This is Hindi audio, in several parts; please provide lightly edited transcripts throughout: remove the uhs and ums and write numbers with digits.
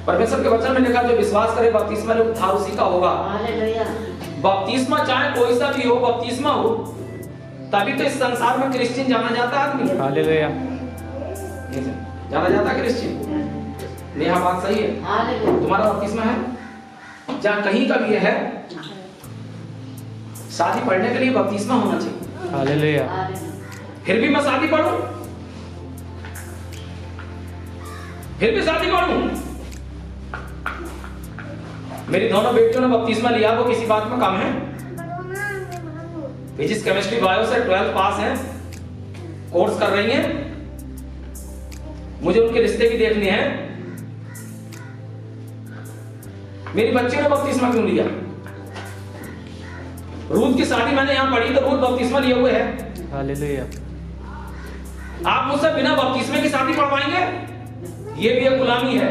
परमेश्वर के वचन में लिखा जो विश्वास करे बपतिस्मा ले उद्धार उसी का होगा। हालेलुया। बपतिस्मा चाहे कोई सा भी हो, बपतिस्मा हो तभी तो इस संसार में क्रिश्चियन जाना जाता है आदमी। हालेलुया। जाना जाता है क्रिश्चियन। नेहा बात सही है। हालेलुया। तुम्हारा बपतिस्मा है? जहाँ कहीं का भी है, शादी पढ़ने के लिए बपतिस्मा होना चाहिए। हालेलुया। फिर भी मैं शादी पढ़ूं, फिर भी शादी पढ़ूं। मेरी दोनों बेटियों ने बपतिस्मा लिया, वो किसी बात में कम है। फिजिक्स केमिस्ट्री बायो से 12th पास हैं, कोर्स कर रही हैं। मुझे उनके रिश्ते भी देखने हैं। मेरी बच्ची ने बपतिस्मा क्यों लिया? रूथ की शादी मैंने यहां पढ़ी तो रूथ बपतिस्मा लिए हुए है। हालेलुया। आप मुझसे बिना बपतिस्मे की शादी पढ़वाएंगे? ये भी एक गुलामी है?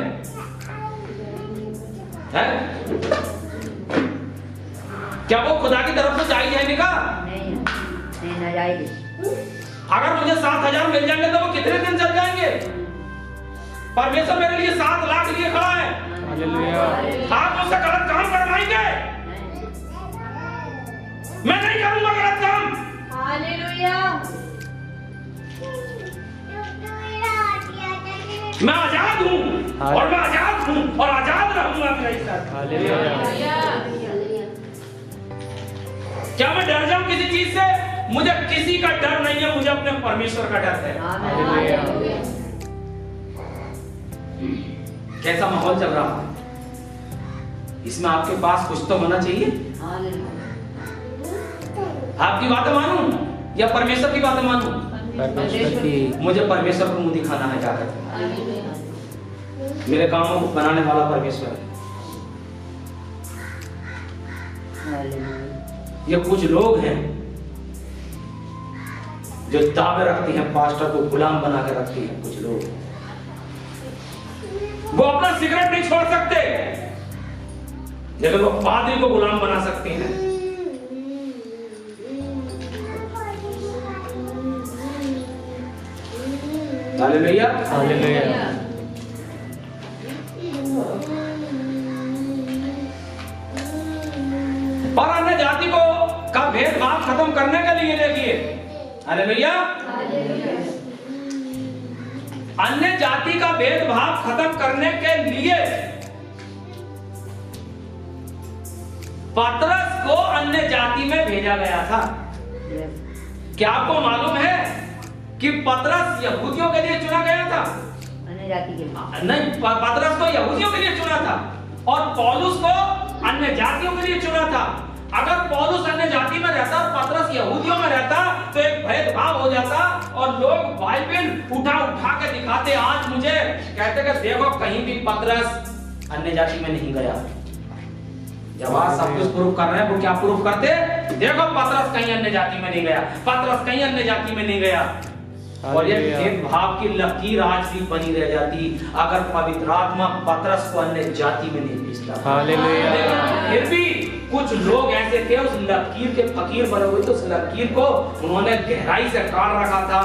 क्या वो खुदा की तरफ से जायज है निकाह? नहीं नाजायज। अगर मुझे 7,000 मिल जाएंगे तो वो कितने दिन चल जाएंगे? परमेश्वर मेरे लिए 7 लाख लिए खड़ा है। हालेलुया। आप मुझसे गलत काम करवाएंगे? मैं नहीं करूंगा गलत काम। हालेलुया। मैं आजाद हूँ और मैं आजाद हूँ और आजाद रहूंगा मेरे साथ। हालेलुया। क्या मैं डर जाऊं किसी चीज से? मुझे किसी का डर नहीं है, मुझे अपने परमेश्वर का डर है। हालेलुया। कैसा माहौल चल रहा है? इसमें आपके पास कुछ तो होना चाहिए। आपकी बातें मानूं या परमेश्वर की बातें मानूं? परमेश्वर की। मुझे परमेश्वर को मुंह दिखाना है जाकर। मेरे कामों को बनाने वाला परमेश्वर है। ये कुछ लोग हैं जो दावे रखती हैं, पास्टर को गुलाम बना के रखती हैं। कुछ लोग वो अपना सिगरेट नहीं छोड़ सकते लेकिन वो पादरी को गुलाम बना सकते हैं। हालेलुया। हालेलुया। और अन्य जाति को का भेदभाव खत्म करने के लिए देखिए, हालेलुया, अन्य जाति का भेदभाव खत्म करने के लिए पतरस को अन्य जाति में भेजा गया था। क्या आपको मालूम है कि पतरस यहूदियों के लिए चुना गया था? अन्य जाति के लिए नहीं, पतरस को यहूदियों के लिए चुना था और पौलुस को अन्य जातियों के लिए चुना था। अगर पौलुस अन्य जाति में रहता और पतरस यहूदियों में रहता तो एक भेदभाव हो जाता और लोग बाइबल उठा उठा के दिखाते। आज मुझे कहते कि देखो कहीं भी पतरस अन्य जाति में नहीं गया। जब आज सब कुछ प्रूफ कर रहे हैं, वो क्या प्रूफ करते? देखो पतरस कहीं अन्य जाति में नहीं गया, पतरस कहीं अन्य जाति में नहीं गया। और ये भेदभाव की लकीर आज भी बनी रह जाती अगर पवित्र आत्मा पतरस को अन्य जाति में नहीं भेजता। हालेलुया। फिर भी कुछ लोग ऐसे थे उस लकीर के फकीर बने हुए थे, उस लकीर को उन्होंने गहराई से काट रखा था।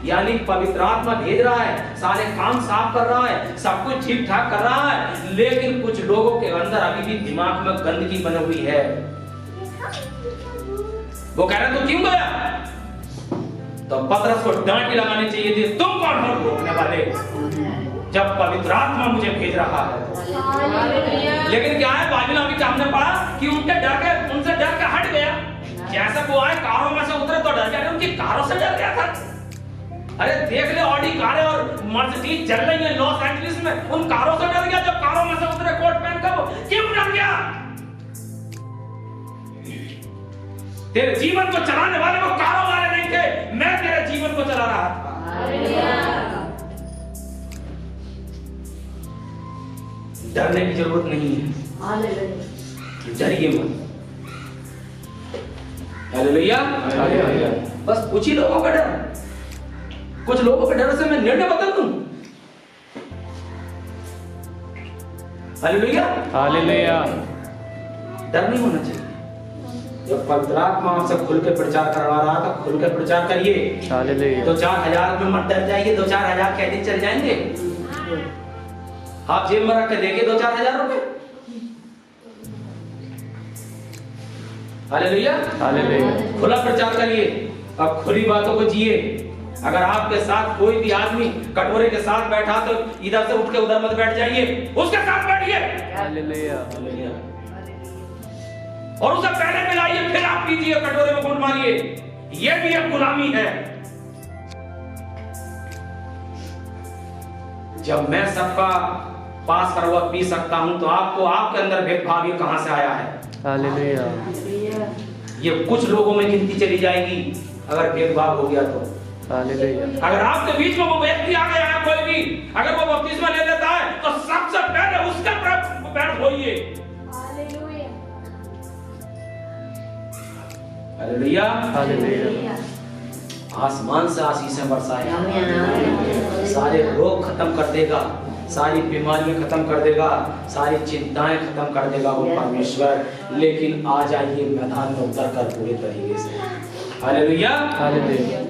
यानी पवित्र आत्मा भेज रहा है, सारे काम साफ कर रहा है, सब कुछ ठीक ठाक कर रहा है, लेकिन कुछ लोगों के अंदर अभी भी दिमाग में गंदगी बनी हुई है। वो कह रहे तू क्यों गया? तो पतरस को डांट लगानी चाहिए थी, तुम कौन हो रोकने वाले जब पवित्र आत्मा मुझे भेज रहा है। लेकिन क्या है, बाइबल अभी क्या हमने पढ़ा कि उनसे डर के हट गया। जैसे वो आए कारों में से उतरे तो डर गया, उनकी कारों से डर गया था। अरे देख ले, ऑडी कारें और मर्सिडीज चल रही है लॉस एंजलिस में, उन कारों से डर गया। जब कारों में से उतरे कोट पहन कर, क्यों डर गया? तेरे जीवन को चलाने वाले वो कारों वाले नहीं थे, मैं तेरे जीवन को चला रहा था। डरने की जरूरत नहीं है, डरिए मत। हालेलुया। बस कुछ ही लोगों का डर, कुछ लोगों के डर से मैं निर्णय बदल दूं। हालेलुया। हालेलुया। डर नहीं होना चाहिए। जब पवित्र आत्मा आपसे खुल के प्रचार करवा रहा था, खुल के प्रचार करिए। हालेलुया। 2-4 हजार में मत डर जाइए, 2-4 हजार कैसे चल जाएंगे। आप जेब में रख के देंगे 2-4 हजार रुपए? Hallelujah, hallelujah. खुला प्रचार करिए, अब खुली बातों को जिए। अगर आपके साथ कोई भी आदमी कटोरे के साथ बैठा तो इधर से उठ के उधर मत बैठ जाइए, उसके साथ बैठिए। हालेलुया। और उसे पहले मिलाइए, फिर आप पीजिए, कटोरे में घूंट मारिए। ये भी एक गुलामी है। जब मैं सबका पास करा हुआ पी सकता हूं तो आपको आपके अंदर भेदभाव ये कहां से आया है? हालेलुया। हालेलुया। ये कुछ लोगों में गिनती चली जाएगी अगर भेदभाव हो गया तो। हालेलुया। अगर आपके बीच में वो व्यक्ति आ गया है, कोई भी अगर वो बपतिस्मा ले लेता है तो सबसे पहले उसके पैर धोइए। हालेलुया। हालेलुया। आसमान से आशीषें बरसाए, आमीन। सारे रोग खत्म कर देगा, सारी बीमारियां खत्म कर देगा, सारी चिंताएं खत्म कर देगा वो परमेश्वर। लेकिन आ जाइए मैदान में उतर कर पूरे तरीके से। हालेलुया। हालेलुया।